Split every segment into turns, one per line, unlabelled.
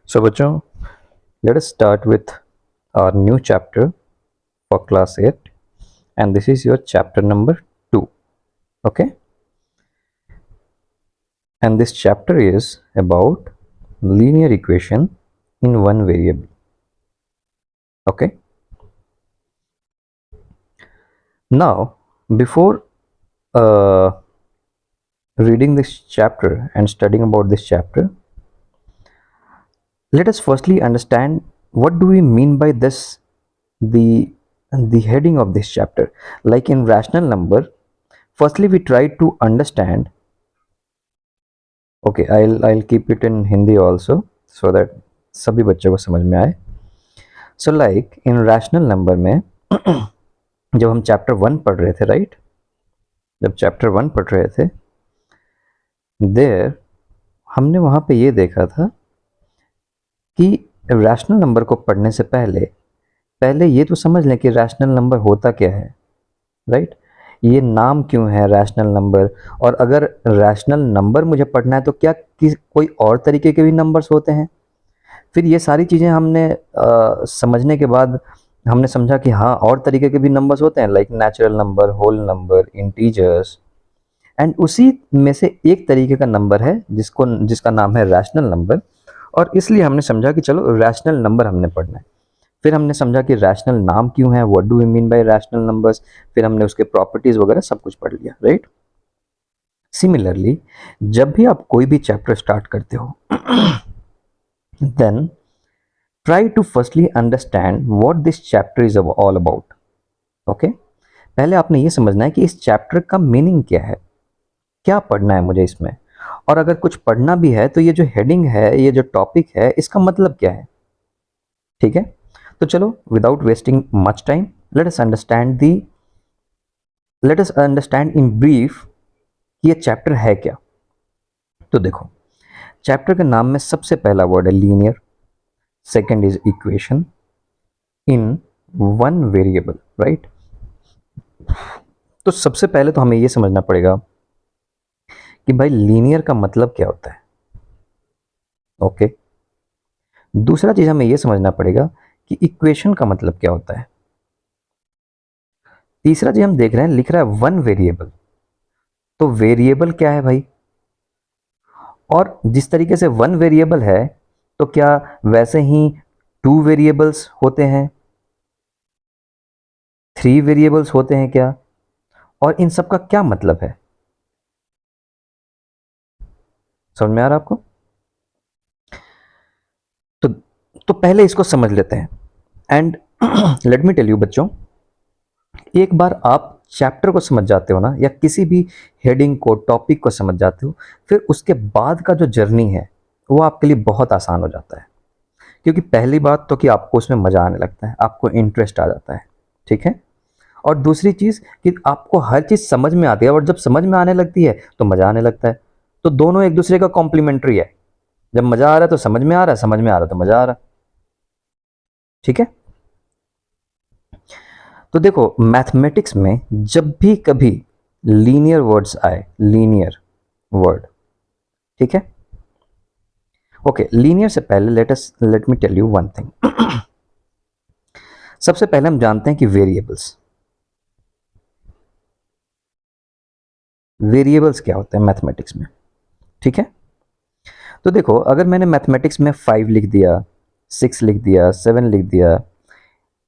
So बच्चों, let us start with our new chapter for class 8, and this is your chapter number 2. Okay, and this chapter is about linear equation in one variable. Okay, now before uh, reading this chapter and studying about this chapter, let us firstly understand what do we mean by this, the the heading of this chapter. Like in rational number, firstly we try to understand. Okay, I keep it in Hindi also so that सभी बच्चों को समझ में आए. So like in rational number में जब हम chapter 1 पढ़ रहे थे, राइट, जब चैप्टर 1 पढ़ रहे थे, देयर हमने वहाँ पे ये देखा था कि रैशनल नंबर को पढ़ने से पहले पहले ये तो समझ लें कि रैशनल नंबर होता क्या है, राइट. ये नाम क्यों है रैशनल नंबर, और अगर रैशनल नंबर मुझे पढ़ना है तो क्या कोई और तरीके के भी नंबर्स होते हैं. फिर ये सारी चीज़ें हमने समझने के बाद हमने समझा कि हाँ, और तरीके के भी नंबर्स होते हैं, like natural number, whole number, integers, and उसी में से एक तरीके का नंबर है जिसका नाम है रैशनल नंबर. और इसलिए हमने समझा कि चलो रैशनल नंबर हमने पढ़ना है. फिर हमने समझा कि रैशनल नाम क्यों है, what do we mean by rational numbers. फिर हमने उसके प्रॉपर्टीज वगैरह सब कुछ पढ़ लिया, राइट. सिमिलरली जब भी आप कोई भी चैप्टर स्टार्ट करते हो then try to firstly understand what this chapter is all about. Okay, पहले आपने ये समझना है कि इस चैप्टर का मीनिंग क्या है, क्या पढ़ना है मुझे इसमें, और अगर कुछ पढ़ना भी है तो ये जो हेडिंग है, ये जो टॉपिक है, इसका मतलब क्या है. ठीक है, तो चलो without wasting much time let us understand in brief कि ये चैप्टर है क्या. तो देखो, चैप्टर के नाम में सबसे पहला वर्ड है linear, second is equation in one variable, right. तो सबसे पहले तो हमें यह समझना पड़ेगा कि भाई लीनियर का मतलब क्या होता है. ओके, दूसरा चीज हमें यह समझना पड़ेगा कि इक्वेशन का मतलब क्या होता है. तीसरा चीज हम देख रहे हैं, लिख रहा है वन वेरिएबल, तो वेरिएबल क्या है भाई. और जिस तरीके से वन वेरिएबल है तो क्या वैसे ही टू वेरिएबल्स होते हैं, थ्री वेरिएबल्स होते हैं क्या, और इन सब का क्या मतलब है. समझ में आ रहा आपको. तो पहले इसको समझ लेते हैं. And let me tell you बच्चों, एक बार आप चैप्टर को समझ जाते हो ना, या किसी भी हेडिंग को, टॉपिक को समझ जाते हो, फिर उसके बाद का जो जर्नी है वो आपके लिए बहुत आसान हो जाता है. क्योंकि पहली बात तो कि आपको उसमें मज़ा आने लगता है, आपको इंटरेस्ट आ जाता है. ठीक है, और दूसरी चीज़ कि आपको हर चीज़ समझ में आती है, और जब समझ में आने लगती है तो मज़ा आने लगता है. तो दोनों एक दूसरे का कॉम्प्लीमेंट्री है. जब मज़ा आ रहा है तो समझ में आ रहा है, समझ में आ रहा है तो मज़ा आ रहा है. ठीक है, तो देखो मैथमेटिक्स में जब भी कभी लीनियर वर्ड्स आए, लीनियर वर्ड, ठीक है, ओके, लीनियर से पहले let me tell you one thing. सबसे पहले हम जानते हैं कि वेरिएबल्स क्या होते हैं मैथमेटिक्स में. ठीक है, तो देखो अगर मैंने मैथमेटिक्स में 5 लिख दिया, 6 लिख दिया, 7 लिख दिया,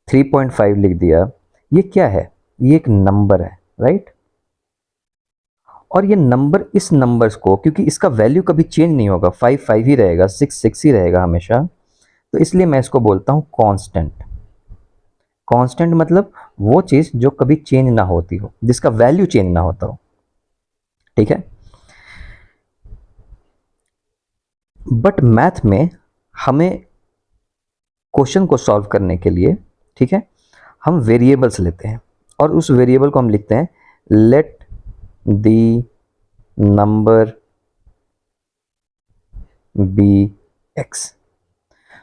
3.5 लिख दिया, ये क्या है, ये एक नंबर है, राइट. और ये नंबर, इस नंबर्स को, क्योंकि इसका वैल्यू कभी चेंज नहीं होगा, 5 5 ही रहेगा, 6 6 ही रहेगा हमेशा, तो इसलिए मैं इसको बोलता हूँ कांस्टेंट. कांस्टेंट मतलब वो चीज़ जो कभी चेंज ना होती हो, जिसका वैल्यू चेंज ना होता हो. ठीक है, बट मैथ में हमें क्वेश्चन को सॉल्व करने के लिए, ठीक है, हम वेरिएबल्स लेते हैं, और उस वेरिएबल को हम लिखते हैं let the number B X.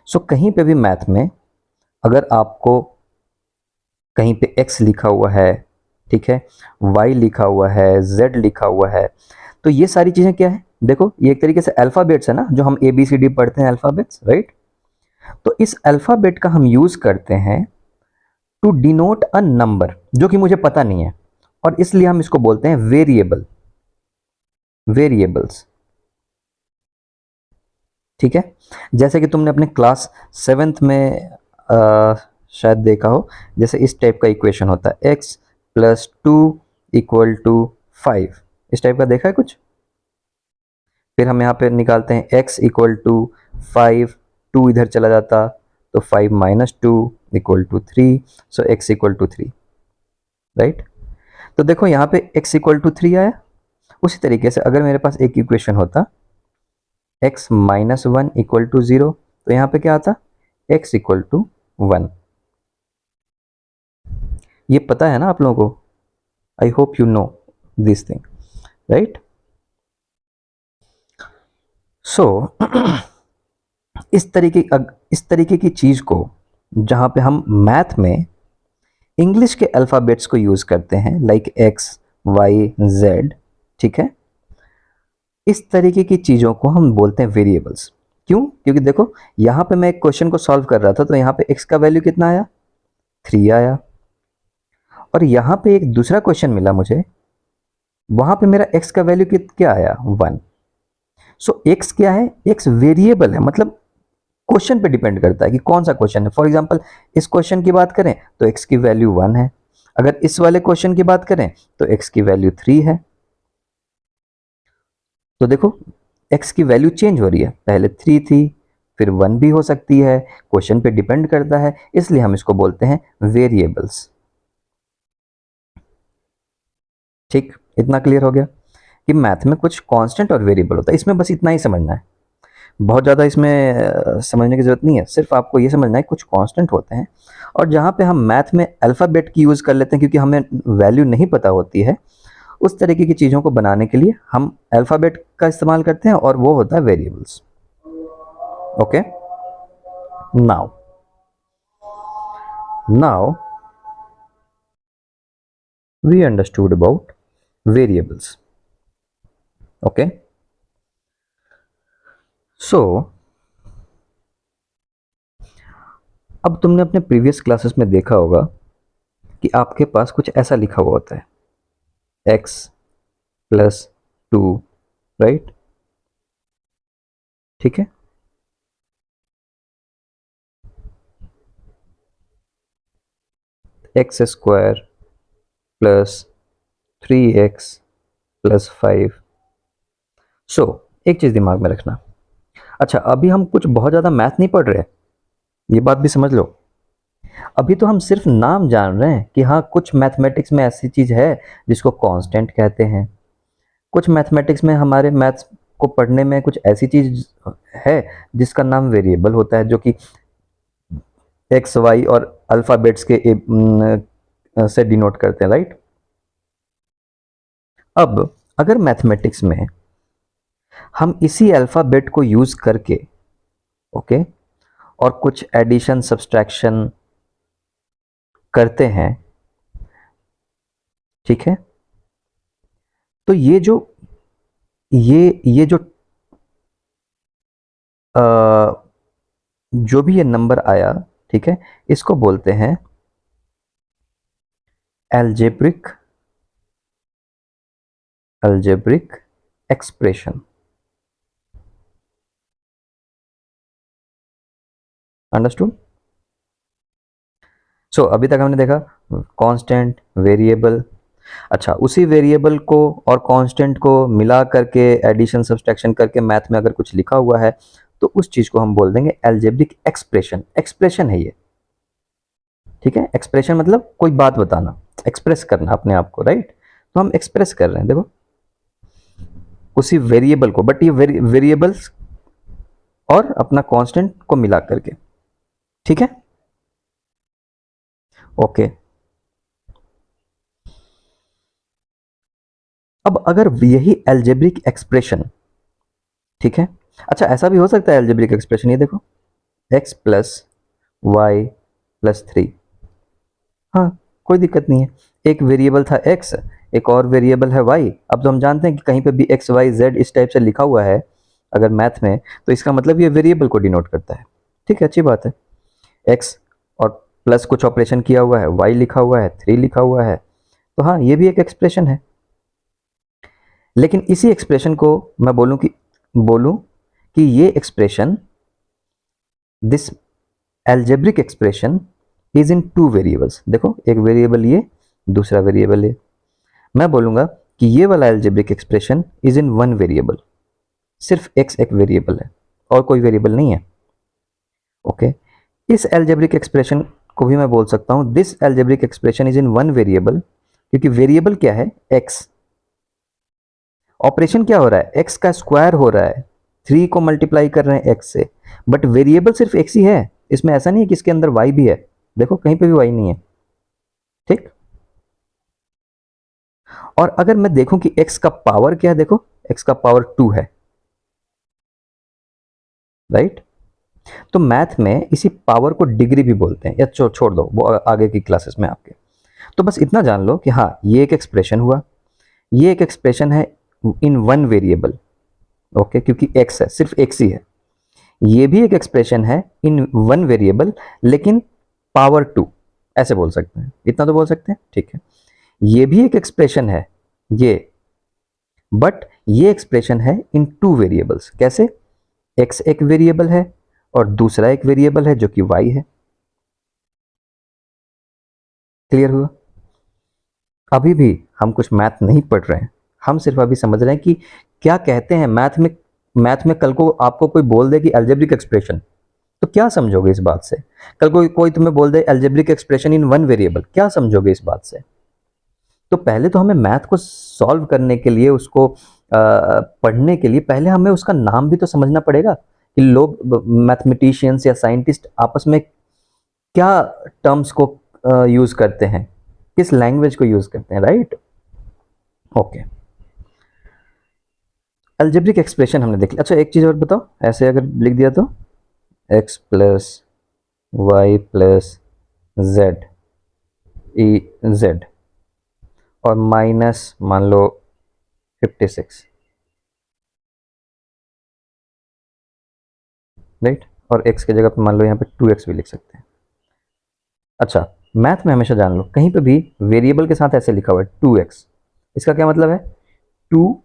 So कहीं पे भी मैथ में अगर आपको कहीं पे x लिखा हुआ है, ठीक है, y लिखा हुआ है, z लिखा हुआ है, तो ये सारी चीज़ें क्या है, देखो ये एक तरीके से अल्फ़ाबेट्स है ना, जो हम ABCD पढ़ते हैं, अल्फ़ाबेट्स, राइट. तो इस अल्फ़ाबेट का हम यूज़ करते हैं टू डिनोट अ नंबर जो कि मुझे पता नहीं है, और इसलिए हम इसको बोलते हैं वेरिएबल, वेरिएबल्स। ठीक है, जैसे कि तुमने अपने क्लास 7th में शायद देखा हो, जैसे इस टाइप का इक्वेशन होता है x प्लस 2 इक्वल टू 5, इस टाइप का देखा है कुछ। फिर हम यहाँ पे निकालते हैं x इक्वल टू 5, 2 इधर चला जाता तो 5 minus 2 equal to 3, so x equal to 3, right. तो देखो यहाँ पे x इक्वल टू 3 आया। उसी तरीके से अगर मेरे पास एक इक्वेशन होता x माइनस 1 इक्वल टू 0, तो यहाँ पे क्या आता x इक्वल टू 1। ये पता है ना आप लोगों को, I hope you know this thing, right. So इस तरीके की चीज़ को जहाँ पे हम मैथ में इंग्लिश के अल्फ़ाबेट्स को यूज़ करते हैं, लाइक एक्स वाई जेड, ठीक है, इस तरीके की चीज़ों को हम बोलते हैं वेरिएबल्स। क्यों? क्योंकि देखो यहाँ पे मैं एक क्वेश्चन को सॉल्व कर रहा था, तो यहाँ पे x का वैल्यू कितना आया, 3 आया, और यहाँ पे एक दूसरा क्वेश्चन मिला मुझे, वहाँ पे मेरा x का वैल्यू क्या आया, 1। सो x क्या है, x वेरिएबल है, मतलब क्वेश्चन पे डिपेंड करता है कि कौन सा क्वेश्चन है। फॉर एग्जांपल इस क्वेश्चन की बात करें तो x की वैल्यू 1 है, अगर इस वाले क्वेश्चन की बात करें तो x की वैल्यू 3 है। तो देखो x की वैल्यू चेंज हो रही है, पहले 3 थी, फिर 1 भी हो सकती है, क्वेश्चन पे डिपेंड करता है, इसलिए हम इसको बोलते हैं वेरिएबल्स। ठीक, इतना क्लियर हो गया कि मैथ में कुछ कांस्टेंट और वेरिएबल होता है, इसमें बस इतना ही समझना है, बहुत ज़्यादा इसमें समझने की ज़रूरत नहीं है। सिर्फ आपको ये समझना है कुछ कांस्टेंट होते हैं, और जहाँ पे हम मैथ में अल्फ़ाबेट की यूज़ कर लेते हैं क्योंकि हमें वैल्यू नहीं पता होती है, उस तरीके की चीज़ों को बनाने के लिए हम अल्फ़ाबेट का इस्तेमाल करते हैं, और वो होता है variables. Okay, now we understood about variables. Okay, so अब तुमने अपने प्रीवियस क्लासेस में देखा होगा कि आपके पास कुछ ऐसा लिखा हुआ होता है x प्लस 2, राइट, ठीक है। X square plus 3x plus 5। सो एक चीज़ दिमाग में रखना, अच्छा अभी हम कुछ बहुत ज़्यादा मैथ नहीं पढ़ रहे, ये बात भी समझ लो। अभी तो हम सिर्फ नाम जान रहे हैं कि हाँ कुछ मैथमेटिक्स में ऐसी चीज़ है जिसको कांस्टेंट कहते हैं, कुछ मैथमेटिक्स में हमारे मैथ्स को पढ़ने में कुछ ऐसी चीज़ है जिसका नाम वेरिएबल होता है, जो कि एक्स वाई और अल्फ़ाबेट्स के से डिनोट करते हैं, राइट। अब अगर मैथमेटिक्स में हम इसी अल्फ़ाबेट को यूज़ करके, ओके, और कुछ एडिशन सब्सट्रैक्शन करते हैं, ठीक है, तो ये जो जो भी ये नंबर आया, ठीक है, इसको बोलते हैं अलजेब्रिक एक्सप्रेशन। अंडरस्टूड। सो अभी तक हमने देखा कांस्टेंट, वेरिएबल। अच्छा, उसी वेरिएबल को और कांस्टेंट को मिला करके एडिशन सब्सट्रैक्शन करके मैथ में अगर कुछ लिखा हुआ है तो उस चीज़ को हम बोल देंगे अलजेब्रिक एक्सप्रेशन। एक्सप्रेशन है ये, ठीक है। एक्सप्रेशन मतलब कोई बात बताना, एक्सप्रेस करना अपने आप को, राइट। तो हम एक्सप्रेस कर रहे हैं, देखो उसी वेरिएबल को, बट ये वेरिएबल्स और अपना कांस्टेंट को मिला करके, ठीक है, ओके। अब अगर यही अलजेब्रिक एक्सप्रेशन, ठीक है, अच्छा ऐसा भी हो सकता है अलजेब्रिक एक्सप्रेशन, ये देखो x प्लस वाई प्लस 3, हाँ कोई दिक्कत नहीं है, एक वेरिएबल था x, एक और वेरिएबल है y। अब तो हम जानते हैं कि कहीं पे भी x y z इस टाइप से लिखा हुआ है अगर मैथ में, तो इसका मतलब ये वेरिएबल को डिनोट करता है, ठीक है, अच्छी बात है। x और प्लस कुछ ऑपरेशन किया हुआ है, y लिखा हुआ है, 3 लिखा हुआ है, तो हाँ ये भी एक एक्सप्रेशन है। लेकिन इसी एक्सप्रेशन को मैं बोलूं कि ये expression, this algebraic expression is in two variables. देखो एक वेरिएबल ये, दूसरा वेरिएबल ये। मैं बोलूंगा कि ये वाला algebraic expression is in one variable, सिर्फ x एक वेरिएबल है और कोई वेरिएबल नहीं है। ओके, इस एल्जेब्रिक एक्सप्रेशन को भी मैं बोल सकता हूं this algebraic expression is in one variable, क्योंकि वेरिएबल क्या है, x। ऑपरेशन क्या हो रहा है, x का स्क्वायर हो रहा है, 3 को मल्टीप्लाई कर रहे हैं x से, बट वेरिएबल सिर्फ x ही है। इसमें ऐसा नहीं है कि इसके अंदर y भी है, देखो कहीं पे भी y नहीं है। ठीक, और अगर मैं देखूं कि x का पावर क्या है, देखो x का पावर 2 है, राइट। तो मैथ में इसी पावर को डिग्री भी बोलते हैं, या छोड़ दो वो आगे की क्लासेस में आपके। तो बस इतना जान लो कि हाँ ये एक एक्सप्रेशन हुआ, ये एक एक्सप्रेशन है इन वन वेरिएबल। ओके, क्योंकि x है, सिर्फ x ही है। ये भी एक एक्सप्रेशन है इन वन वेरिएबल, लेकिन पावर 2, ऐसे बोल सकते हैं, इतना तो बोल सकते हैं। ठीक है, ये भी एक एक्सप्रेशन है ये, बट ये एक्सप्रेशन है इन टू वेरिएबल्स। कैसे, x एक वेरिएबल है और दूसरा एक वेरिएबल है जो कि y है। क्लियर हुआ? अभी भी हम कुछ मैथ नहीं पढ़ रहे हैं, हम सिर्फ अभी समझ रहे हैं कि क्या कहते हैं मैथ में। मैथ में कल को आपको कोई बोल दे कि अलजेब्रिक एक्सप्रेशन, तो क्या समझोगे इस बात से? कल कोई तुम्हें बोल दे algebraic expression in one variable, क्या समझोगे इस बात से? तो पहले तो हमें मैथ को सॉल्व करने के लिए, उसको पढ़ने के लिए पहले हमें उसका नाम भी तो समझना पड़ेगा कि लोग मैथमेटिशियंस या साइंटिस्ट आपस में क्या टर्म्स को यूज करते हैं, किस लैंग्वेज को यूज करते हैं, राइट। ओके, अलजेब्रिक एक्सप्रेशन हमने देख लिया। अच्छा एक चीज और बताओ, ऐसे अगर लिख दिया तो x plus Y plus Z E Z और माइनस मान लो 56, राइट। और x की जगह पे मान लो यहाँ पे 2x भी लिख सकते हैं। अच्छा, मैथ में हमेशा जान लो कहीं पे भी वेरिएबल के साथ ऐसे लिखा हुआ है 2x, इसका क्या मतलब है, 2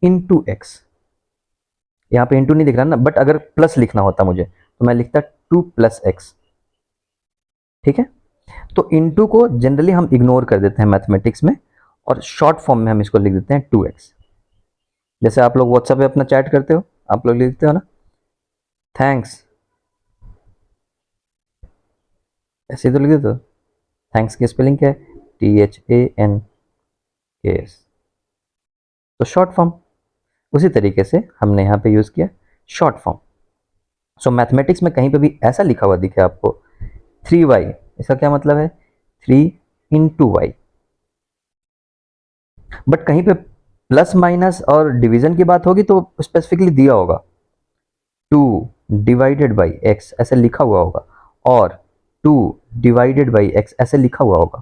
इंटू एक्स। यहाँ पे इंटू नहीं दिख रहा ना, बट अगर प्लस लिखना होता मुझे तो मैं लिखता 2 प्लस एक्स। ठीक है, तो इंटू को जनरली हम इग्नोर कर देते हैं मैथमेटिक्स में, और शॉर्ट फॉर्म में हम इसको लिख देते हैं 2x। जैसे आप लोग व्हाट्सएप पे अपना चैट करते हो, आप लोग लिखते हो ना थैंक्स, ऐसे तो लिख देते हो। थैंक्स की स्पेलिंग क्या है, THANKS, तो शॉर्ट फॉर्म। उसी तरीके से हमने यहाँ पे यूज किया शॉर्ट फॉर्म। सो मैथमेटिक्स में कहीं पे भी ऐसा लिखा हुआ दिखे आपको 3y, इसका क्या मतलब है, 3 इंटू वाई। बट कहीं पे प्लस माइनस और डिवीजन की बात होगी तो स्पेसिफिकली दिया होगा 2 डिवाइडेड बाई एक्स, ऐसे लिखा हुआ होगा, और 2 डिवाइडेड बाई एक्स ऐसे लिखा हुआ होगा,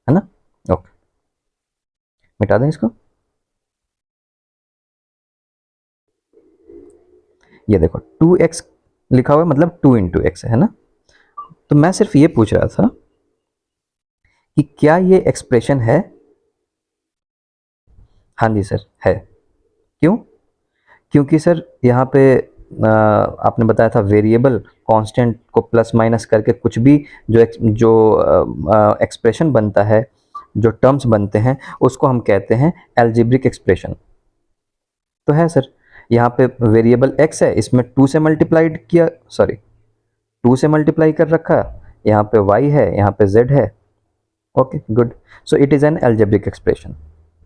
है ना। ओके, मिटा दें इसको। ये देखो 2x लिखा हुआ है, मतलब 2 इंटू एक्स है ना। तो मैं सिर्फ ये पूछ रहा था कि क्या ये एक्सप्रेशन है। हाँ जी सर है। क्यों? क्योंकि सर यहाँ पे आपने बताया था वेरिएबल कांस्टेंट को प्लस माइनस करके कुछ भी जो एक्सप्रेशन बनता है, जो टर्म्स बनते हैं, उसको हम कहते हैं एल्जेब्रिक एक्सप्रेशन। तो है सर, यहाँ पे वेरिएबल x है, इसमें 2 से मल्टीप्लाइड किया, सॉरी 2 से मल्टीप्लाई कर रखा, यहाँ पे y है, यहाँ पे z है। Okay good, so it is an algebraic expression.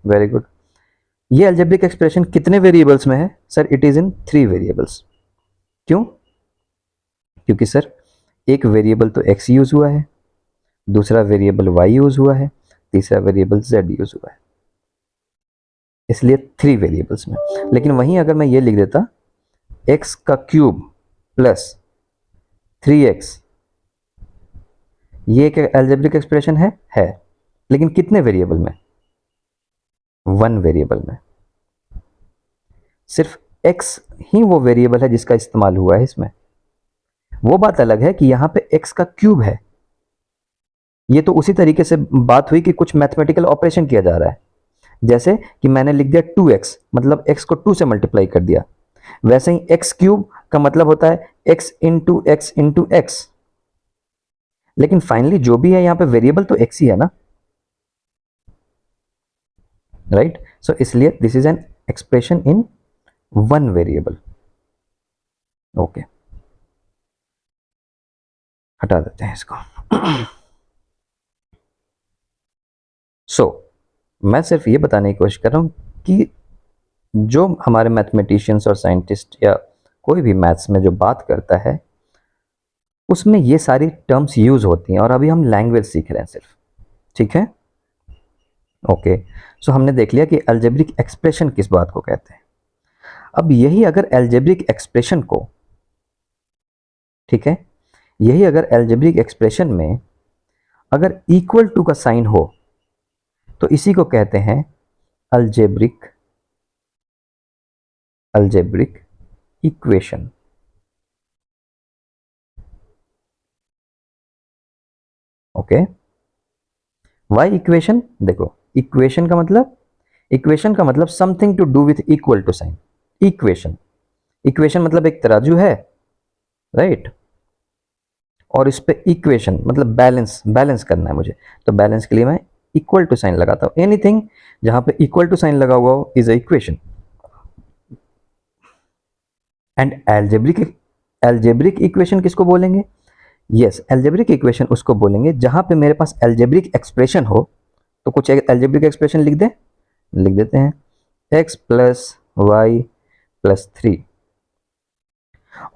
Very good. ये एल्जेब्रिक एक्सप्रेशन कितने वेरिएबल्स में है sir? It is in 3 variables. क्यों? क्योंकि सर एक वेरिएबल तो x यूज़ हुआ है, दूसरा वेरिएबल y यूज़ हुआ है, तीसरा वेरिएबल z यूज़ हुआ है, इसलिए 3 वेरिएबल्स में। लेकिन वहीं अगर मैं ये लिख देता x का क्यूब प्लस 3x, ये एक एल्जेब्रिक एक्सप्रेशन है, लेकिन कितने वेरिएबल में? 1 वेरिएबल में। सिर्फ x ही वो वेरिएबल है जिसका इस्तेमाल हुआ है इसमें, वो बात अलग है कि यहाँ पे x का क्यूब है। ये तो उसी तरीके से बात हुई कि कुछ मैथमेटिकल ऑपरेशन किया जा रहा है, जैसे कि मैंने लिख दिया 2x, मतलब x को 2 से मल्टीप्लाई कर दिया। वैसे ही x क्यूब का मतलब होता है x into x into x. लेकिन फाइनली जो भी है यहाँ पे वेरिएबल तो x ही है ना, राइट। सो इसलिए this is an expression in one variable. Okay, हटा देते हैं इसको। सो मैं सिर्फ ये बताने की कोशिश कर रहा हूँ कि जो हमारे मैथमेटिशियंस और साइंटिस्ट या कोई भी मैथ्स में जो बात करता है उसमें ये सारी टर्म्स यूज होती हैं, और अभी हम लैंग्वेज सीख रहे हैं सिर्फ, ठीक है। ओके, सो हमने देख लिया कि अलजेब्रिक एक्सप्रेशन किस बात को कहते हैं। अब यही अगर अलजेब्रिक एक्सप्रेशन को, ठीक है, यही अगर अलजेब्रिक एक्सप्रेशन में अगर इक्वल टू का साइन हो तो इसी को कहते हैं algebraic equation. Okay, why equation? देखो, इक्वेशन का मतलब something to do with equal to sign. Equation मतलब एक तराजू है, राइट, और इस पे इक्वेशन मतलब बैलेंस करना है मुझे, तो बैलेंस के लिए मैं इक्वल टू साइन लगाता हूं। एनीथिंग जहां पे इक्वल टू साइन लगा हुआ हो is a equation. And algebraic equation किसको बोलेंगे? यस, एल्जेब्रिक इक्वेशन उसको बोलेंगे जहां पे मेरे पास एल्जेब्रिक एक्सप्रेशन हो। तो कुछ एल्जेब्रिक एक्सप्रेशन लिख देते हैं, x प्लस वाई प्लस 3,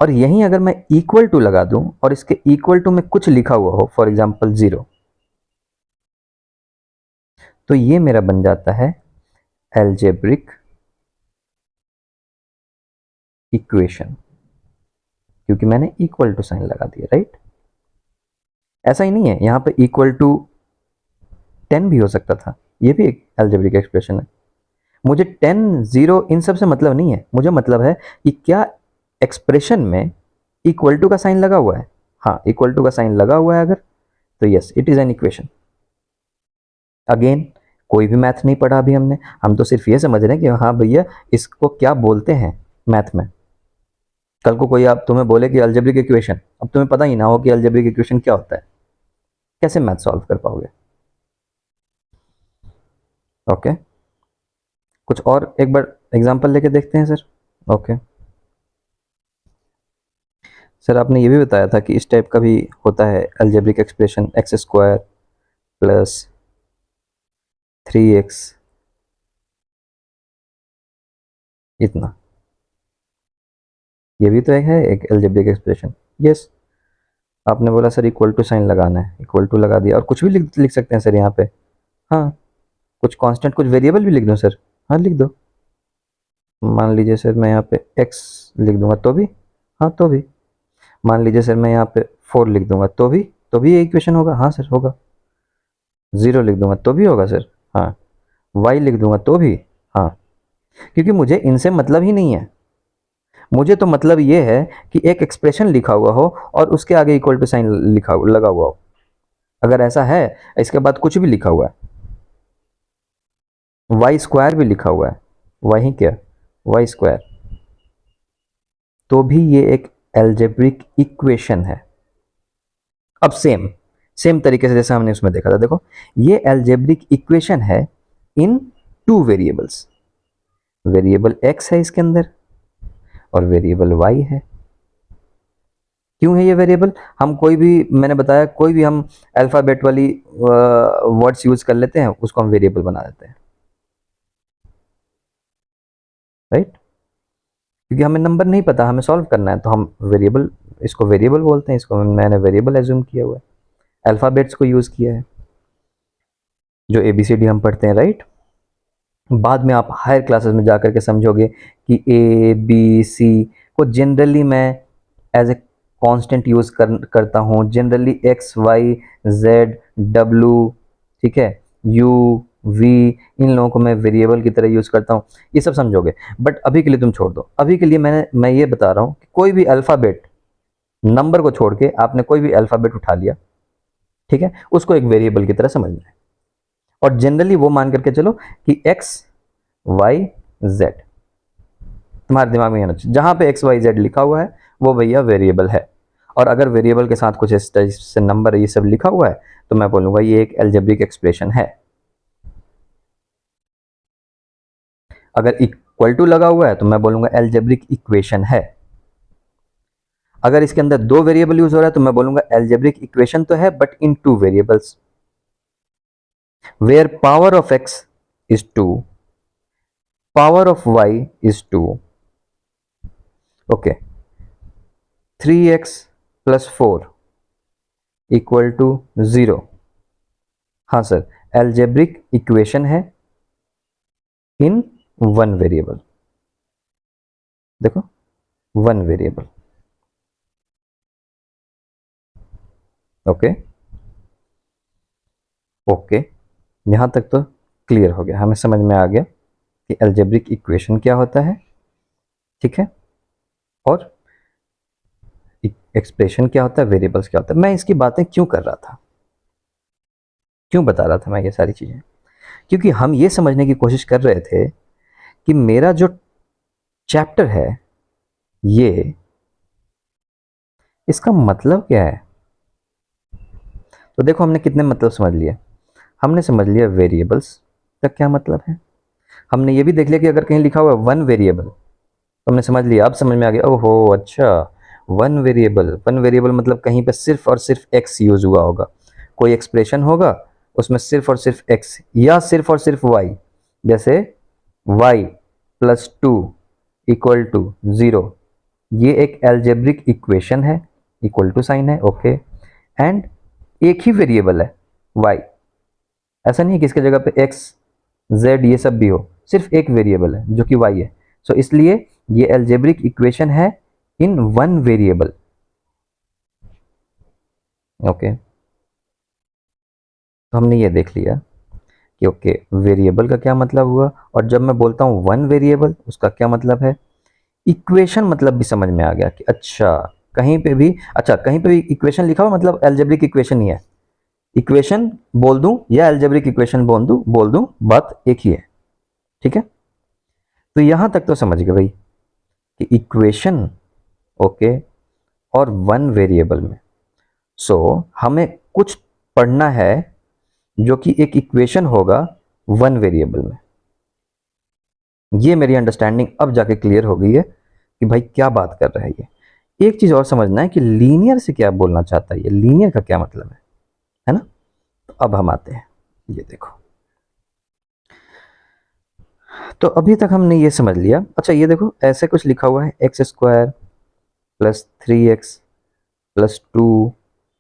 और यहीं अगर मैं इक्वल टू लगा दूं और इसके इक्वल टू में कुछ लिखा हुआ हो, फॉर एग्जांपल 0, तो ये मेरा बन जाता है एल्जेब्रिक इक्वेशन, क्योंकि मैंने इक्वल टू साइन लगा दिया, राइट। ऐसा ही नहीं है, यहां पे इक्वल टू 10 भी हो सकता था, ये भी एक एल्जेब्रिक एक्सप्रेशन है। मुझे 10 0 इन सब से मतलब नहीं है, मुझे मतलब है कि क्या एक्सप्रेशन में इक्वल टू का साइन लगा हुआ है। हाँ, इक्वल टू का साइन लगा हुआ है अगर, तो yes, it is an equation. Again, कोई भी मैथ नहीं पढ़ा अभी हमने, हम तो सिर्फ ये समझ रहे हैं कि हाँ भैया इसको क्या बोलते हैं मैथ में। कल को कोई आप तुम्हें बोले कि अलजेब्रिक इक्वेशन, अब तुम्हें पता ही ना हो कि अलजेब्रिक इक्वेशन क्या होता है, कैसे मैथ सॉल्व कर पाओगे? ओके, कुछ और एक बार एग्जांपल लेके देखते हैं सर। ओके सर, आपने ये भी बताया था कि इस टाइप का भी होता है algebraic expression, x square plus 3x इतना, ये भी तो एक है एक अलजेब्रिक एक्सप्रेशन। यस, आपने बोला सर इक्वल टू साइन लगाना है, इक्वल टू लगा दिया, और कुछ भी लिख सकते हैं सर यहाँ पे। हाँ, कुछ कांस्टेंट, कुछ वेरिएबल भी लिख दूँ सर? हाँ लिख दो। मान लीजिए सर मैं यहाँ पे x लिख दूंगा तो भी, हाँ तो भी। मान लीजिए सर मैं यहाँ पे 4 लिख दूंगा तो भी ये इक्वेशन होगा, हाँ सर होगा। 0 लिख दूंगा तो भी होगा सर, हाँ। y लिख दूंगा तो भी, हाँ, क्योंकि मुझे इनसे मतलब ही नहीं है। मुझे तो मतलब ये है कि एक एक्सप्रेशन लिखा हुआ हो और उसके आगे इक्वल टू साइन लगा हुआ हो। अगर ऐसा है, इसके बाद कुछ भी लिखा हुआ है, वाई स्क्वायर भी लिखा हुआ है, वही क्या, वाई स्क्वायर, तो भी ये एक एल्जेब्रिक इक्वेशन है। अब सेम तरीके से जैसे हमने उसमें देखा था, देखो ये एल्जेब्रिक इक्वेशन है इन 2 वेरिएबल्स, वेरिएबल x है इसके अंदर और वेरिएबल y है। क्यों है ये वेरिएबल? हम कोई भी, मैंने बताया, कोई भी हम अल्फ़ाबेट वाली वर्ड्स यूज कर लेते हैं, उसको हम वेरिएबल बना देते हैं, राइट। क्योंकि हमें नंबर नहीं पता, हमें सॉल्व करना है, तो हम वेरिएबल, इसको वेरिएबल बोलते हैं, इसको मैंने वेरिएबल एज्यूम किया हुआ है, अल्फ़ाबेट्स को यूज़ किया है, जो ABCD हम पढ़ते हैं, राइट। बाद में आप हायर क्लासेस में जाकर के समझोगे कि ABC को जनरली मैं एज ए कांस्टेंट यूज़ करता हूँ, जनरली XYZ W, ठीक है, U V, इन लोगों को मैं वेरिएबल की तरह यूज़ करता हूँ, ये सब समझोगे। बट अभी के लिए तुम छोड़ दो, अभी के लिए मैं ये बता रहा हूँ कि कोई भी अल्फ़ाबेट नंबर को छोड़ के आपने कोई भी अल्फ़ाबेट उठा लिया, ठीक है, उसको एक वेरिएबल की तरह समझना है। और जनरली वो मान करके चलो कि एक्स वाई जेड, तुम्हारे दिमाग में ये होना चाहिए, जहां पे एक्स वाई जेड लिखा हुआ है वो भैया वेरिएबल है। और अगर वेरिएबल के साथ कुछ इस टाइप से नंबर ये सब लिखा हुआ है तो मैं बोलूंगा ये एक एल्जेब्रिक एक्सप्रेशन है। अगर इक्वल टू लगा हुआ है तो मैं बोलूंगा एल्जेब्रिक इक्वेशन है। अगर इसके अंदर दो वेरिएबल यूज हो रहा है तो मैं बोलूंगा एल्जेब्रिक इक्वेशन तो है but in two variables, where power of X is 2, power of Y is 2, okay, 3x plus 4 equal to 0। हाँ सर, एल्जेब्रिक इक्वेशन है इन वन वेरिएबल। देखो, वन वेरिएबल, ओके ओके, यहां तक तो क्लियर हो गया, हमें समझ में आ गया कि एल्जेब्रिक इक्वेशन क्या होता है, ठीक है, और एक्सप्रेशन क्या होता है, वेरिएबल्स क्या होता है। मैं इसकी बातें क्यों कर रहा था, क्यों बता रहा था मैं ये सारी चीजें, क्योंकि हम ये समझने की कोशिश कर रहे थे कि मेरा जो चैप्टर है ये, इसका मतलब क्या है। तो देखो हमने कितने मतलब समझ लिए। हमने समझ लिया वेरिएबल्स का क्या मतलब है, हमने ये भी देख लिया कि अगर कहीं लिखा हुआ है वन वेरिएबल तो हमने समझ लिया, अब समझ में आ गया, ओहो अच्छा, वन वेरिएबल, वन वेरिएबल मतलब कहीं पे सिर्फ और सिर्फ एक्स यूज हुआ होगा, कोई एक्सप्रेशन होगा उसमें सिर्फ और सिर्फ एक्स या सिर्फ और सिर्फ वाई, जैसे वाई प्लस 2 इक्वल टू 0, ये एक एल्जेब्रिक इक्वेशन है, इक्वल टू साइन है, ओके, एंड एक ही वेरिएबल है वाई, ऐसा नहीं है कि इसके जगह पे एक्स जेड ये सब भी हो, सिर्फ एक वेरिएबल है जो कि वाई है। सो इसलिए ये एल्जेब्रिक इक्वेशन है इन वन वेरिएबल, ओके। तो हमने ये देख लिया कि ओके वेरिएबल का क्या मतलब हुआ, और जब मैं बोलता हूँ वन वेरिएबल उसका क्या मतलब है। इक्वेशन मतलब भी समझ में आ गया कि अच्छा कहीं पे भी, अच्छा कहीं पे भी इक्वेशन लिखा हुआ मतलब एल्जेब्रिक इक्वेशन ही है, इक्वेशन बोल दूं या एल्जेब्रिक इक्वेशन बोल दूं बात एक ही है, ठीक है। तो यहां तक तो समझ गए भाई कि इक्वेशन, ओके, और वन वेरिएबल में, सो हमें कुछ पढ़ना है जो कि एक इक्वेशन होगा वन वेरिएबल में। ये मेरी अंडरस्टैंडिंग अब जाके क्लियर हो गई है कि भाई क्या बात कर रहा है ये। एक चीज और समझना है कि लीनियर से क्या बोलना चाहता है, ये लीनियर का क्या मतलब है ना। तो अब हम आते हैं, ये देखो, तो अभी तक हमने ये समझ लिया। अच्छा ये देखो ऐसे कुछ लिखा हुआ है, X square plus 3x plus 2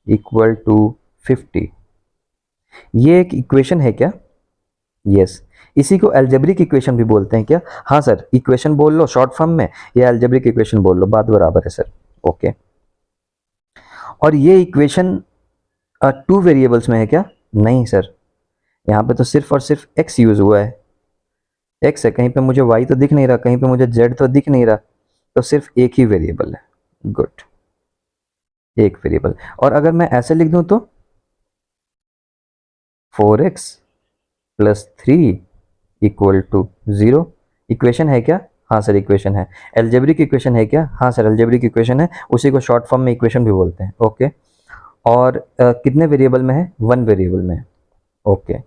equal to 50, ये एक इक्वेशन है क्या। यस, इसी को एल्जेब्रिक इक्वेशन भी बोलते हैं क्या। हाँ सर, इक्वेशन बोल लो शॉर्ट फॉर्म में या एल्जेब्रिक इक्वेशन बोल लो, बात बराबर है सर, ओके। और ये इक्वेशन टू वेरिएबल्स में है क्या। नहीं सर, यहाँ पे तो सिर्फ और सिर्फ x यूज हुआ है, x है, कहीं पे मुझे y तो दिख नहीं रहा, कहीं पे मुझे z तो दिख नहीं रहा, तो सिर्फ एक ही वेरिएबल है, गुड, एक वेरिएबल। और अगर मैं ऐसे लिख दूं तो 4x plus 3 equal to 0, equation है क्या। हाँ सर इक्वेशन है। एल्जेब्रिक इक्वेशन है क्या। हाँ सर एल्जेब्रिक इक्वेशन है, उसी को शॉर्ट फॉर्म में इक्वेशन भी बोलते हैं, ओके। और कितने वेरिएबल में है, वन वेरिएबल में, ओके।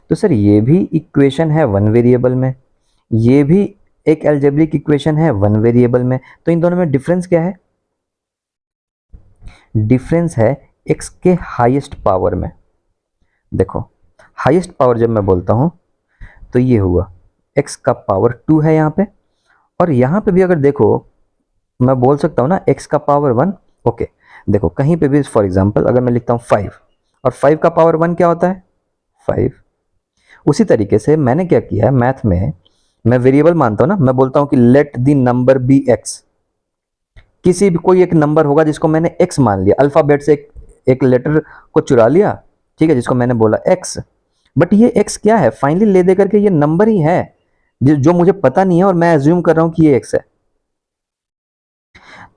तो सर ये भी इक्वेशन है वन वेरिएबल में, ये भी एक एल्जेब्रिक इक्वेशन है वन वेरिएबल में, तो इन दोनों में डिफरेंस क्या है। डिफरेंस है x के हाईएस्ट पावर में। देखो हाईएस्ट पावर जब मैं बोलता हूं तो ये हुआ x का पावर 2 है यहाँ पे, और यहाँ पे भी अगर देखो मैं बोल सकता हूँ ना x का पावर 1, ओके। देखो कहीं पे भी फॉर एग्जांपल अगर मैं लिखता हूँ 5 और 5 का पावर 1 क्या होता है 5, उसी तरीके से मैंने क्या किया है मैथ में, मैं वेरिएबल मानता हूँ ना, मैं बोलता हूँ कि let the number be x, किसी भी कोई एक नंबर होगा जिसको मैंने x मान लिया, अल्फाबेट से एक लेटर को चुरा लिया, ठीक है, जिसको मैंने बोला x, बट ये x क्या है फाइनली ले दे करके ये नंबर ही है जो मुझे पता नहीं है और मैं एज्यूम कर रहा हूं कि ये x है।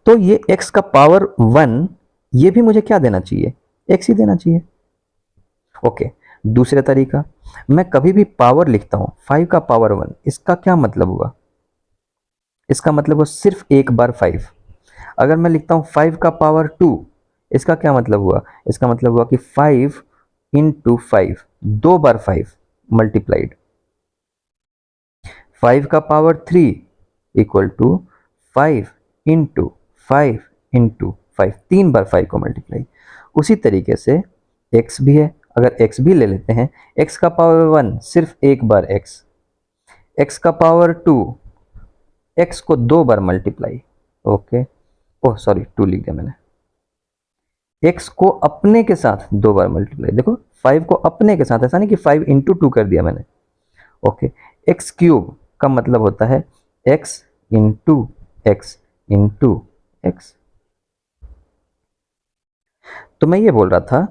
तो ये x का पावर 1 ये भी मुझे क्या देना चाहिए, x ही देना चाहिए। ओके, दूसरा तरीका, मैं कभी भी पावर लिखता हूं 5 का पावर 1, इसका क्या मतलब हुआ, इसका मतलब हुआ सिर्फ एक बार 5। अगर मैं लिखता हूं 5 का पावर 2, इसका क्या मतलब हुआ, इसका मतलब हुआ कि 5 इंटू 5, दो बार 5 मल्टीप्लाइड। 5 का power 3 equal to 5 into 5 into 5, तीन बार 5 को मल्टीप्लाई। उसी तरीके से x भी है, अगर x भी ले लेते हैं, x का पावर 1 सिर्फ एक बार x, x का पावर 2, x को दो बार मल्टीप्लाई। ओके, ओह सॉरी 2 लिख दिया मैंने। x को अपने के साथ दो बार मल्टीप्लाई, देखो 5 को अपने के साथ, ऐसा नहीं कि 5 इंटू 2 कर दिया मैंने। ओके, एक्स क्यूब का मतलब होता है x into x into x. तो मैं ये बोल रहा था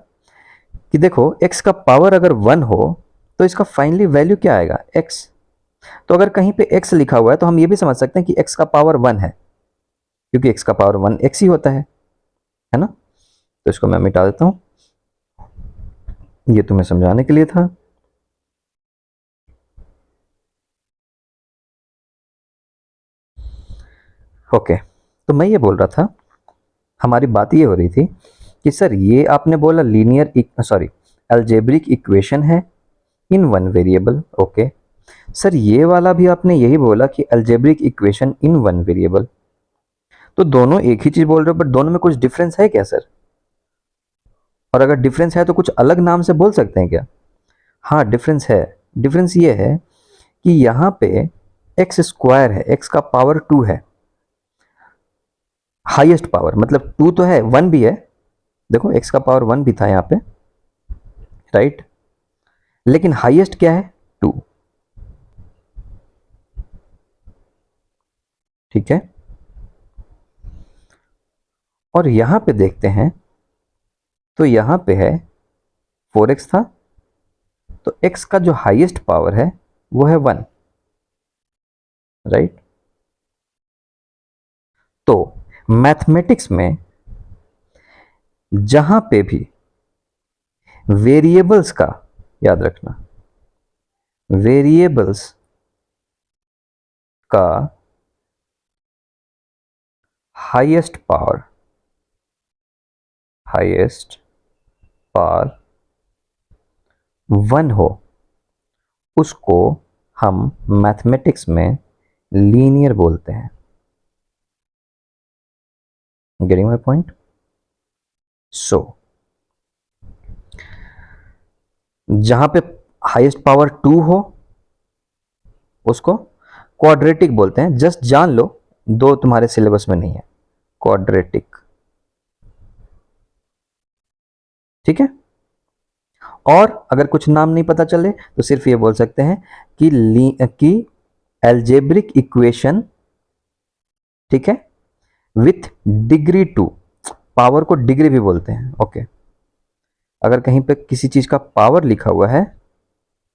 कि देखो x का पावर अगर 1 हो तो इसका फाइनली वैल्यू क्या आएगा, x। तो अगर कहीं पे x लिखा हुआ है तो हम ये भी समझ सकते हैं कि x का पावर 1 है, क्योंकि x का पावर 1 x ही होता है ना। तो इसको मैं मिटा देता हूं, ये तुम्हें समझाने के लिए था। ओके, तो मैं ये बोल रहा था, हमारी बात ये हो रही थी कि सर ये आपने बोला लीनियर सॉरी अलजेब्रिक इक्वेशन है in one variable. Okay sir, ये वाला भी आपने यही बोला कि algebraic equation in one variable. तो दोनों एक ही चीज बोल रहे हो, बट दोनों में कुछ डिफरेंस है क्या सर? और अगर डिफरेंस है तो कुछ अलग नाम से बोल सकते हैं क्या? हाँ डिफरेंस है। डिफरेंस ये है कि यहाँ पे एक्स स्क्वायर है, एक्स का पावर 2 है, हाईएस्ट पावर, मतलब 2 तो है, 1 भी है। देखो एक्स का पावर 1 भी था यहाँ पे, राइट, लेकिन हाईएस्ट क्या है, 2। ठीक है, और यहां पे देखते हैं तो यहां पे है 4x था, तो x का जो हाईएस्ट पावर है वो है 1, राइट। तो मैथमेटिक्स में जहां पे भी वेरिएबल्स का, याद रखना, वेरिएबल्स का हाईएस्ट पावर, हाईएस्ट पावर 1 हो, उसको हम मैथमेटिक्स में लीनियर बोलते हैं। Getting my point? सो जहां पे हाईएस्ट पावर 2 हो उसको क्वाड्रेटिक बोलते हैं। जस्ट जान लो, दो तुम्हारे सिलेबस में नहीं है, क्वाड्रेटिक। ठीक है, और अगर कुछ नाम नहीं पता चले तो सिर्फ ये बोल सकते हैं कि एल्जेब्रिक इक्वेशन, ठीक है, विथ डिग्री 2, पावर को डिग्री भी बोलते हैं। ओके, अगर कहीं पे किसी चीज का पावर लिखा हुआ है,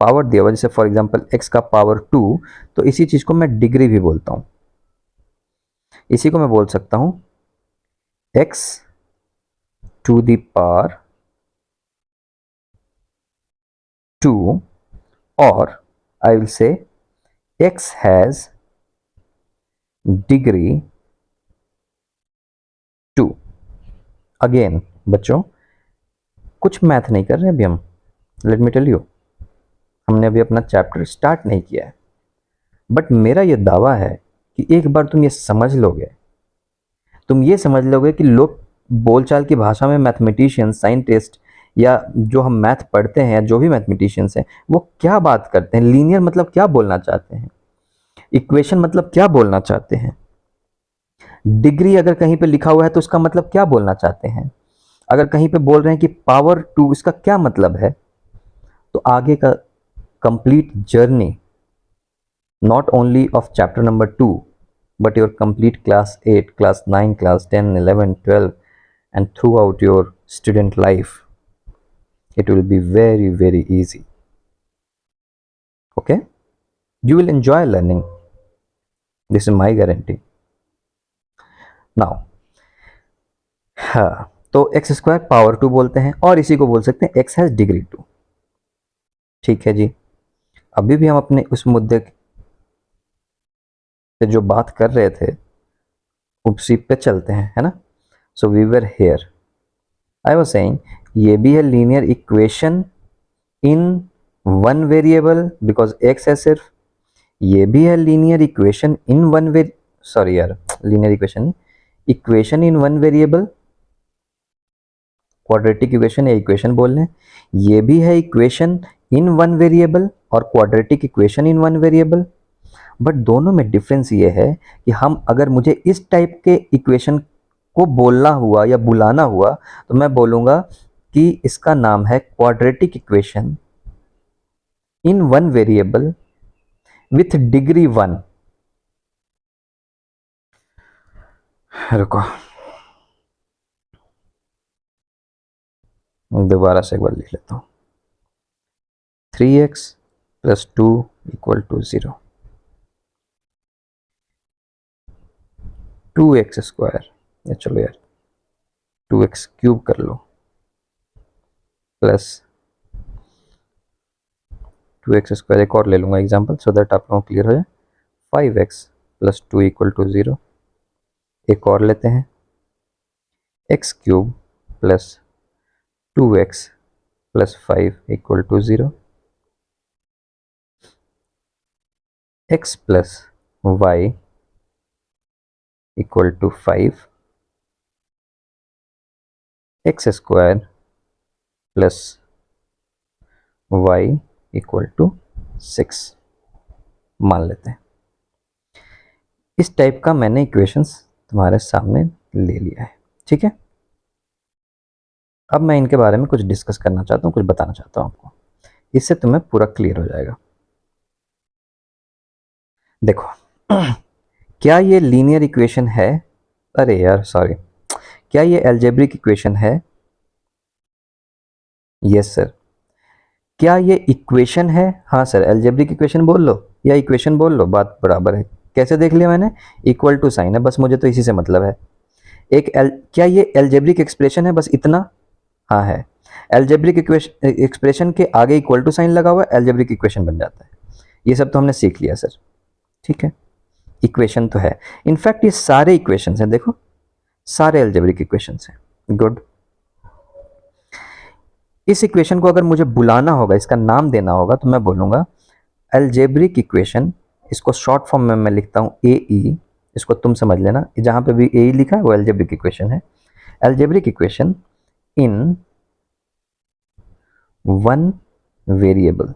पावर दिया हुआ, जैसे फॉर एग्जांपल x का पावर 2, तो इसी चीज को मैं डिग्री भी बोलता हूं। इसी को मैं बोल सकता हूं x टू द पावर 2, और I will say x has degree 2। Again बच्चों, कुछ मैथ नहीं कर रहे अभी हम, लेट मी टेल यू, हमने अभी अपना चैप्टर स्टार्ट नहीं किया है। बट मेरा ये दावा है कि एक बार तुम ये समझ लोगे, तुम ये समझ लोगे कि लोग बोलचाल की भाषा में मैथमेटिशियन, साइंटिस्ट, या जो हम मैथ पढ़ते हैं, जो भी मैथमेटिशियंस हैं, वो क्या बात करते हैं, लीनियर मतलब क्या बोलना चाहते हैं, इक्वेशन मतलब क्या बोलना चाहते हैं, डिग्री अगर कहीं पे लिखा हुआ है तो उसका मतलब क्या बोलना चाहते हैं, अगर कहीं पे बोल रहे हैं कि पावर 2, इसका क्या मतलब है। तो आगे का complete journey, not only of chapter number 2, but your complete class 8, class 9, class 10, 11, 12, and throughout your student life, it will be very, very easy. Okay? You will enjoy learning. This is my guarantee. Now, हाँ, तो x square power 2 बोलते हैं और इसी को बोल सकते हैं एक्स हैज़ डिग्री 2। ठीक है जी। अभी भी हम अपने उस मुद्दे पे जो बात कर रहे थे उसी पे चलते हैं, है ना। So we were here, I was saying ये भी है linear equation in one variable because X है सिर्फ, ये भी है linear equation in one way sorry यार, लीनियर इक्वेशन नहीं, equation in one variable, quadratic equation या इक्वेशन बोल लें, ये भी है इक्वेशन इन वन वेरिएबल और quadratic equation in one variable. But दोनों में डिफरेंस ये है कि हम अगर मुझे इस टाइप के इक्वेशन को बोलना हुआ या बुलाना हुआ तो मैं बोलूँगा कि इसका नाम है quadratic equation in one variable with degree 1। रुको दोबारा से एक बार लिख लेता हूँ। 3x plus 2 equal to 0, 2x square, या चलो यार 2x क्यूब कर लो, प्लस 2x स्क्वायर, एक और ले लूँगा एग्जांपल सो दैट आप लोगों को क्लियर हो जाए, 5x प्लस 2 इक्वल टू 0, एक और लेते हैं x cube plus 2x plus 5 equal to 0, x plus y equal to 5, X square plus y equal to 6 मान लेते हैं। इस टाइप का मैंने इक्वेशंस तुम्हारे सामने ले लिया है, ठीक है। अब मैं इनके बारे में कुछ डिस्कस करना चाहता हूँ, कुछ बताना चाहता हूँ आपको, इससे तुम्हें पूरा क्लियर हो जाएगा। देखो क्या ये लीनियर इक्वेशन है, अरे यार सॉरी, क्या ये अलजेब्रिक इक्वेशन है? Yes sir. क्या ये इक्वेशन है? हाँ सर। अलजेब्रिक इक्वेशन बोल लो या इक्वेशन बोल लो, बात बराबर है। कैसे देख लिया मैंने? इक्वल टू साइन है, बस मुझे तो इसी से मतलब है। क्या ये अलजेब्रिक एक्सप्रेशन है? बस इतना। हाँ है। अलजेब्रिक एक्सप्रेशन के आगे इक्वल टू साइन लगा हुआ है, अलजेब्रिक इक्वेशन बन जाता है। ये सब तो हमने सीख लिया सर, ठीक है। इक्वेशन तो है, इनफैक्ट ये सारे इक्वेशंस हैं, देखो सारे अलजेब्रिक इक्वेशंस हैं। गुड। इस इक्वेशन को अगर मुझे बुलाना होगा, इसका नाम देना होगा, तो मैं बोलूँगा अलजेब्रिक इक्वेशन। इसको शॉर्ट फॉर्म में मैं लिखता हूँ ए ई, इसको तुम समझ लेना, जहाँ पे भी ए ई लिखा है वो अलजेब्रिक इक्वेशन है। Algebraic equation in one variable,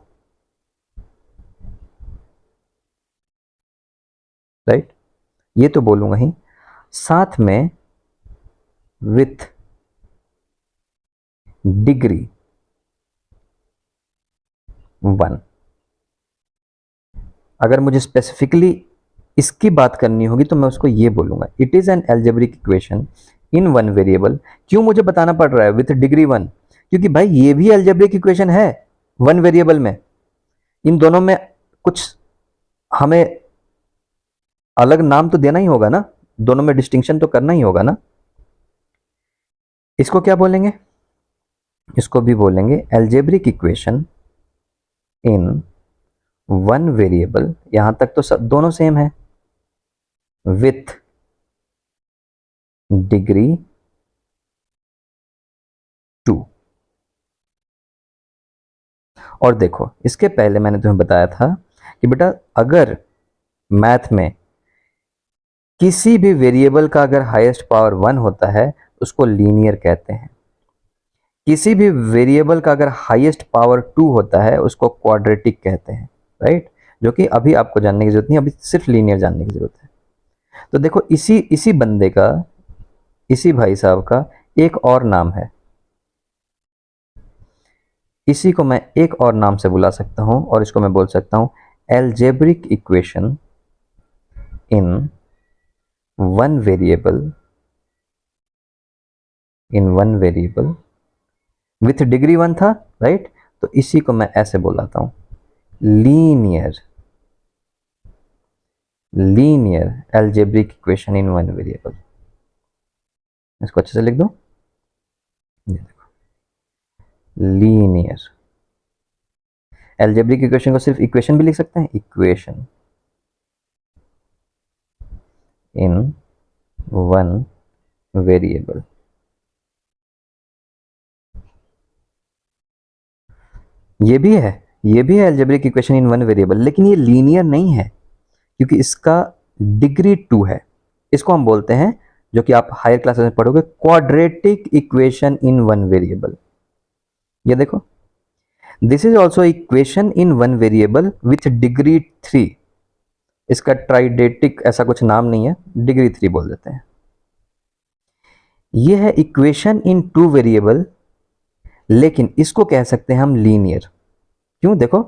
right, ये तो बोलूँगा ही, साथ में विथ डिग्री 1। अगर मुझे स्पेसिफिकली इसकी बात करनी होगी तो मैं उसको ये बोलूँगा, it is an algebraic equation in one variable. क्यों मुझे बताना पड़ रहा है विथ डिग्री 1? क्योंकि भाई ये भी अलजेब्रिक इक्वेशन है वन वेरिएबल में। इन दोनों में कुछ हमें अलग नाम तो देना ही होगा ना, दोनों में डिस्टिंक्शन तो करना ही होगा ना। इसको क्या बोलेंगे? इसको भी बोलेंगे algebraic equation in one variable. यहां तक तो सब दोनों सेम है, विथ डिग्री 2। और देखो इसके पहले मैंने तुम्हें बताया था कि बेटा अगर मैथ में किसी भी वेरिएबल का अगर हाईएस्ट पावर 1 होता है उसको लीनियर कहते हैं, किसी भी वेरिएबल का अगर हाईएस्ट पावर 2 होता है उसको क्वाड्रेटिक कहते हैं, राइट। जो कि अभी आपको जानने की जरूरत नहीं, अभी सिर्फ लीनियर जानने की जरूरत है। तो देखो इसी इसी बंदे का, इसी भाई साहब का एक और नाम है, इसी को मैं एक और नाम से बुला सकता हूं और इसको मैं बोल सकता हूं algebraic equation in one variable, in one variable with degree 1 था, राइट। तो इसी को मैं ऐसे बुलाता हूं linear, linear algebraic equation in one variable. इसको अच्छे से लिख दो, ये देखो, लीनियर। एल्जेब्रिक इक्वेशन को सिर्फ इक्वेशन भी लिख सकते हैं, इक्वेशन इन वन वेरिएबल। ये भी है, ये भी है algebraic equation in one variable, लेकिन ये लीनियर नहीं है क्योंकि इसका डिग्री 2 है। इसको हम बोलते हैं, जो कि आप हायर क्लासेस में पढ़ोगे, quadratic equation in one variable. ये देखो, this is also equation in one variable with degree 3। इसका ट्राइडेटिक ऐसा कुछ नाम नहीं है, डिग्री 3 बोल देते हैं। ये है इक्वेशन इन टू वेरिएबल, लेकिन इसको कह सकते हैं हम लीनियर। क्यों? देखो,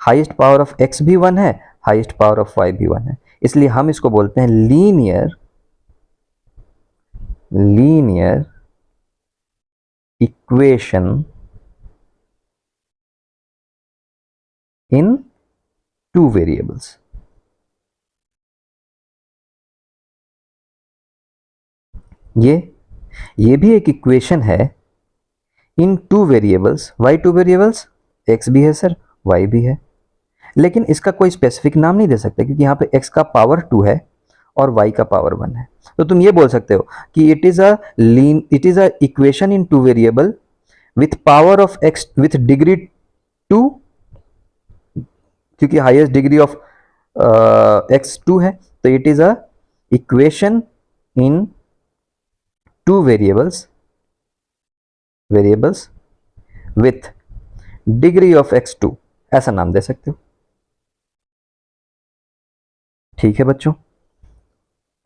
हाईएस्ट पावर ऑफ x भी 1 है, हाईएस्ट पावर ऑफ y भी 1 है, इसलिए हम इसको बोलते हैं linear equation in two variables. ये भी एक इक्वेशन है in two variables. Why two variables? x भी है सर, y भी है, लेकिन इसका कोई स्पेसिफिक नाम नहीं दे सकते क्योंकि यहाँ पे x का पावर 2 है और y का पावर 1 है। तो तुम ये बोल सकते हो कि it is a equation in two variable with power of x with degree 2, क्योंकि हाईएस्ट डिग्री ऑफ x 2 है, तो it is a equation in two variables with degree of x2, ऐसा नाम दे सकते हो। ठीक है बच्चों,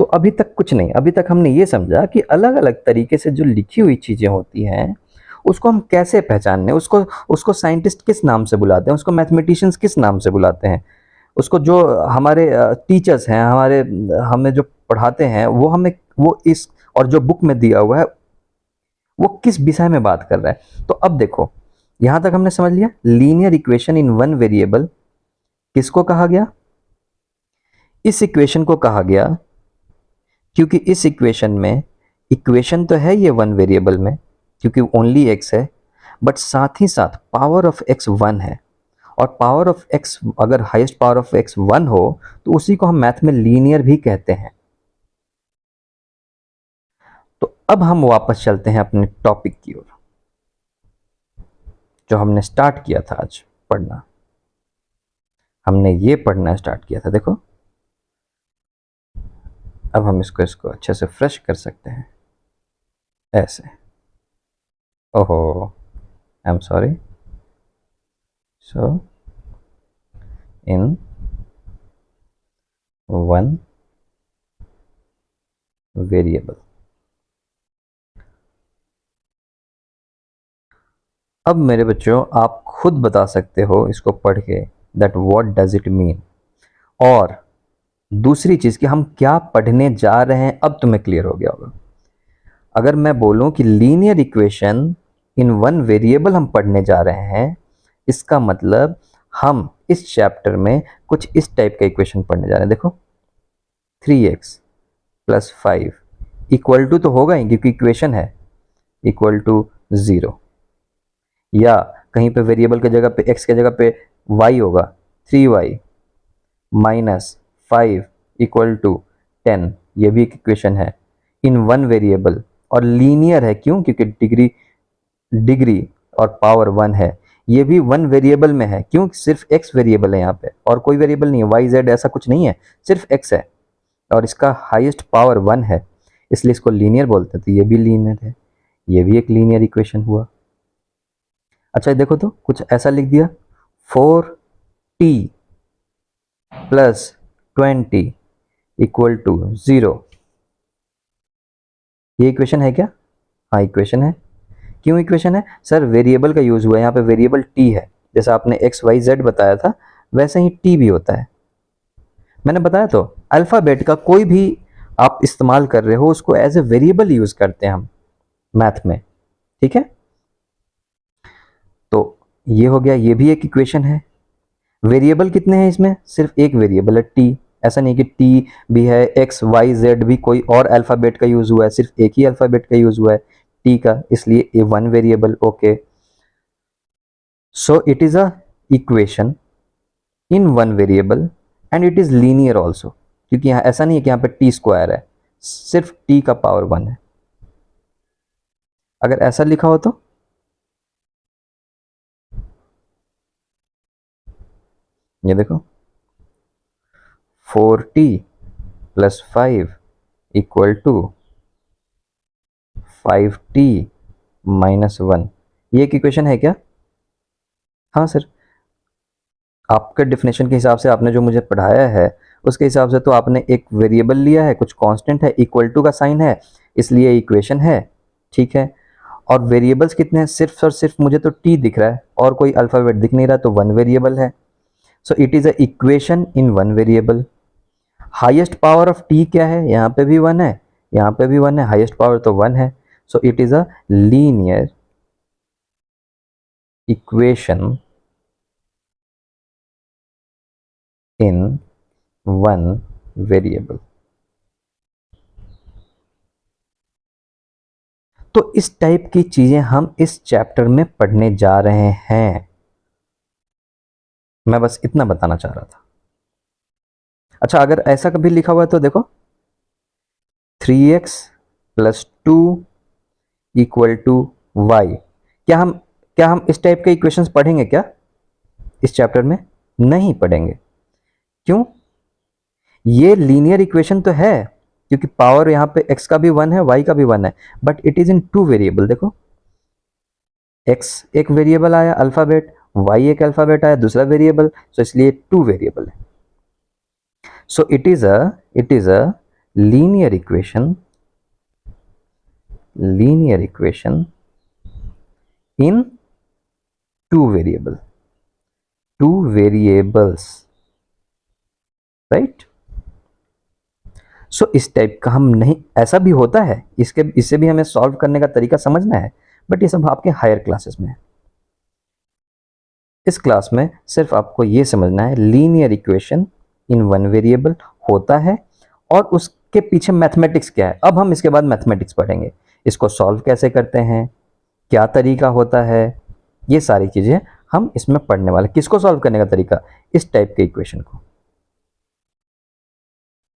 तो अभी तक कुछ नहीं, अभी तक हमने ये समझा कि अलग अलग तरीके से जो लिखी हुई चीजें होती हैं उसको हम कैसे पहचानने, उसको साइंटिस्ट किस नाम से बुलाते हैं, उसको मैथमेटिशियंस किस नाम से बुलाते हैं, उसको जो हमारे टीचर्स हैं, हमारे हमें जो पढ़ाते हैं, वो हमें वो इस और जो बुक में दिया हुआ है वो किस विषय में बात कर रहा है। तो अब देखो, यहां तक हमने समझ लिया linear equation in one variable किसको कहा गया। इस इक्वेशन को कहा गया क्योंकि इस इक्वेशन में, इक्वेशन तो है ये वन वेरिएबल में क्योंकि ओनली x है, बट साथ ही साथ पावर ऑफ x 1 है, और पावर ऑफ x, अगर हाईएस्ट पावर ऑफ x 1 हो तो उसी को हम मैथ में लीनियर भी कहते हैं। तो अब हम वापस चलते हैं अपने टॉपिक की ओर, जो हमने स्टार्ट किया था आज पढ़ना। हमने ये पढ़ना स्टार्ट किया था, देखो अब हम इसको अच्छे से फ्रेश कर सकते हैं ऐसे। ओहो, I am sorry. So in one variable. अब मेरे बच्चों, आप खुद बता सकते हो इसको पढ़ के that what does it mean, और दूसरी चीज कि हम क्या पढ़ने जा रहे हैं अब तुम्हें क्लियर हो गया होगा। अगर मैं बोलूं कि linear equation in one variable हम पढ़ने जा रहे हैं, इसका मतलब हम इस चैप्टर में कुछ इस टाइप का इक्वेशन पढ़ने जा रहे हैं। देखो, 3x + 5 इक्वल टू तो होगा ही क्योंकि इक्वेशन है, इक्वल टू 0, या कहीं पे वेरिएबल की जगह पे x की जगह पे y होगा, 3y - 5 इक्वल टू 10, ये भी एक इक्वेशन है इन वन वेरिएबल, और लीनियर है। क्यों? क्योंकि डिग्री और पावर 1 है। ये भी वन वेरिएबल में है। क्यों? सिर्फ x वेरिएबल है यहाँ पे, और कोई वेरिएबल नहीं है, y z ऐसा कुछ नहीं है, सिर्फ x है, और इसका हाईएस्ट पावर 1 है, इसलिए इसको लीनियर बोलते हैं। तो ये भी लीनियर है, ये भी एक लीनियर इक्वेशन हुआ। अच्छा देखो, तो कुछ ऐसा लिख दिया, 4t + 20 इक्वल टू 0, ये इक्वेशन है क्या? हाँ इक्वेशन है। क्यों इक्वेशन है सर? वेरिएबल का यूज हुआ है यहाँ पे, वेरिएबल t है, जैसा आपने x y z बताया था वैसे ही t भी होता है। मैंने बताया तो, अल्फाबेट का कोई भी आप इस्तेमाल कर रहे हो उसको एज ए वेरिएबल यूज करते हैं हम मैथ में, ठीक है। तो ये हो गया, ये भी एक इक्वेशन है। वेरिएबल कितने हैं इसमें? सिर्फ एक वेरिएबल है t, ऐसा नहीं कि t भी है, x y z भी कोई और अल्फाबेट का यूज हुआ है, सिर्फ एक ही अल्फाबेट का यूज हुआ है, t का, इसलिए ये one variable. Okay, so it is a equation in one variable and it is linear also, क्योंकि यहाँ ऐसा नहीं है कि यहाँ पे टी स्क्वायर है, सिर्फ टी का पावर 1 है। अगर ऐसा लिखा हो तो ये देखो 4t plus 5 equal to 5t minus 1, ये एक इक्वेशन है क्या? हाँ सर, आपके डेफिनेशन के हिसाब से आपने जो मुझे पढ़ाया है उसके हिसाब से तो आपने एक वेरिएबल लिया है, कुछ कांस्टेंट है, इक्वल टू का साइन है, इसलिए इक्वेशन है, ठीक है। और वेरिएबल्स कितने हैं? सिर्फ और सिर्फ मुझे तो टी दिख रहा है और कोई अल्फ़ाबेट दिख नहीं रहा, तो वन वेरिएबल है। So it is a equation in one variable. Highest power of T क्या है? यहाँ पे भी 1 है, यहाँ पे भी 1 है, हाईएस्ट पावर तो 1 है। So it is a linear equation in one variable. तो इस टाइप की चीजें हम इस चैप्टर में पढ़ने जा रहे हैं, मैं बस इतना बताना चाह रहा था। अच्छा, अगर ऐसा कभी लिखा हुआ है तो देखो 3x plus 2 equal to Y, क्या हम इस टाइप के इक्वेशंस पढ़ेंगे क्या इस चैप्टर में? नहीं पढ़ेंगे। क्यों? ये लीनियर इक्वेशन तो है, क्योंकि पावर यहाँ पे x का भी 1 है, y का भी 1 है, but it is in two variable. देखो x एक वेरिएबल आया अल्फाबेट, y एक अल्फाबेट आया दूसरा वेरिएबल, सो इसलिए टू वेरिएबल है। So it is a linear equation in two variables, right. So इस टाइप का हम नहीं, ऐसा भी होता है, इससे भी हमें सॉल्व करने का तरीका समझना है, बट ये सब आपके हायर क्लासेस में है। इस क्लास में सिर्फ आपको ये समझना है linear equation in one variable होता है और उसके पीछे मैथमेटिक्स क्या है। अब हम इसके बाद मैथमेटिक्स पढ़ेंगे, इसको सॉल्व कैसे करते हैं, क्या तरीका होता है, ये सारी चीज़ें हम इसमें पढ़ने वाले। किसको सॉल्व करने का तरीका? इस टाइप के इक्वेशन को,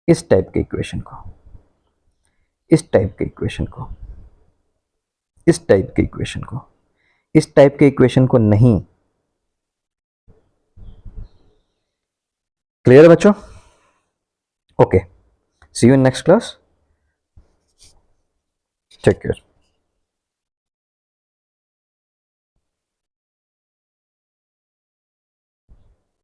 इस टाइप के इक्वेशन को, इस टाइप के इक्वेशन को, इस टाइप के इक्वेशन को, इस टाइप के इक्वेशन को नहीं। क्लियर है बच्चों? Okay, see you in next class, take care.